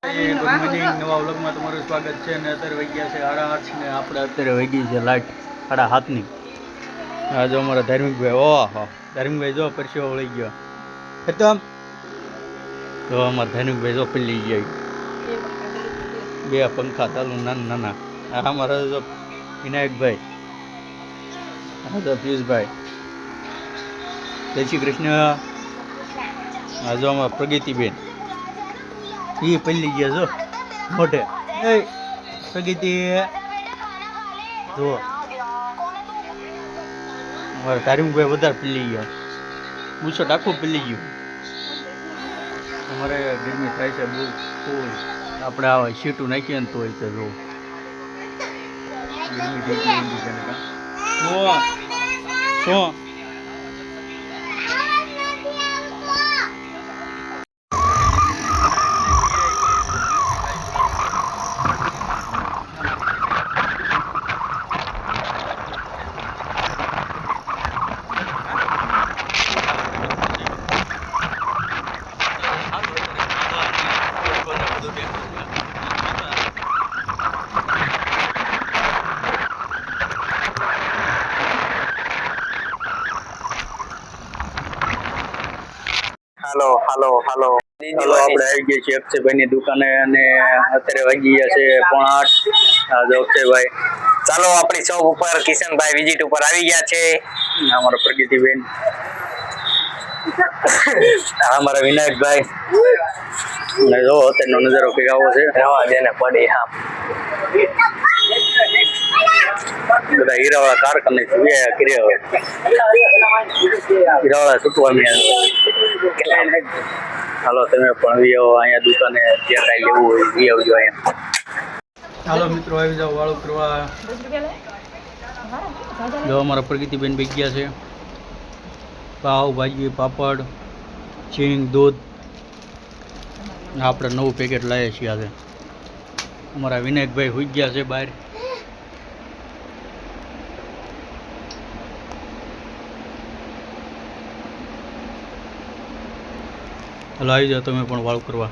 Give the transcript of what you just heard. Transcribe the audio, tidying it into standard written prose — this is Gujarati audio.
ગુડ મોર્નિંગ, નવા વ્લોગમાં તમારું સ્વાગત છે. અને અત્યારે વાગ્યા છે 8:30 ને આપણે અત્યારે વાગી છે લાઈટ 7:30ની. હા જો અમારા ધાર્મિકભાઈ, ઓહો ધાર્મિકભાઈ જો પરસેવો વળી ગયો. ખતમ તો અમારા ધાર્મિકભાઈ જો પલ્લી ગયા. બે પંખા ચાલુ નાના નાના. આ અમારા જો વિનાયકભાઈ, હા જો પિયુષભાઈ, જય શ્રી કૃષ્ણ. હા જો અમારા પ્રગતિબેન એ પલ્લી ગયા જો મોઢે. એ પ્રગતિ જો મારે ધાર્મિકભાઈ વધારે પલ્લી ગયા. બુસટ આખું પલ્લી ગયું. અમારે ગરમી થાય છે બહુ ફૂલ. આપણે આ સીટું નાખીએ ને તોય તો જો ગરમી ઢીકલી ઊંધી છે ને શું હાલો હાલો હાલો હાલો આપણે આવી ગયા છીએ અક્ષયભાઈની દુકાને અને અત્યારે વાગી ગયા છે 7:30. હા જો અક્ષયભાઈ, ચાલો આપણી શોપ ઉપર કિશનભાઈ વિઝિટ ઉપર આવી ગયા છે. અમારા પ્રગતિબેન, અમારા વિનાયકભાઈ. અને જો અત્યારનો નજારો કંઈક આવો છે. રવા દેને પડી હા બધા હીરાવાળા કારખાને હીરાવાળા છૂટવા મળ્યા. હાલો તમે પણ વી આવો અહીંયા દુકાને, જે કાંઈ લેવું હોય વી આવજો અહીંયા. હાલો મિત્રો આવી જાઓ વાળું કરવા. જો અમારા પ્રગતિબેન બેસી ગયા છે. પાવ ભાજી પાપડ ચીંગ દૂધ આપણે નવું પેકેટ લાવીએ છીએ આજે. અમારા વિનાયકભાઈ હોઈ ગયા છે બહાર. હાલો આવી જાઓ તમે પણ વાળું કરવા.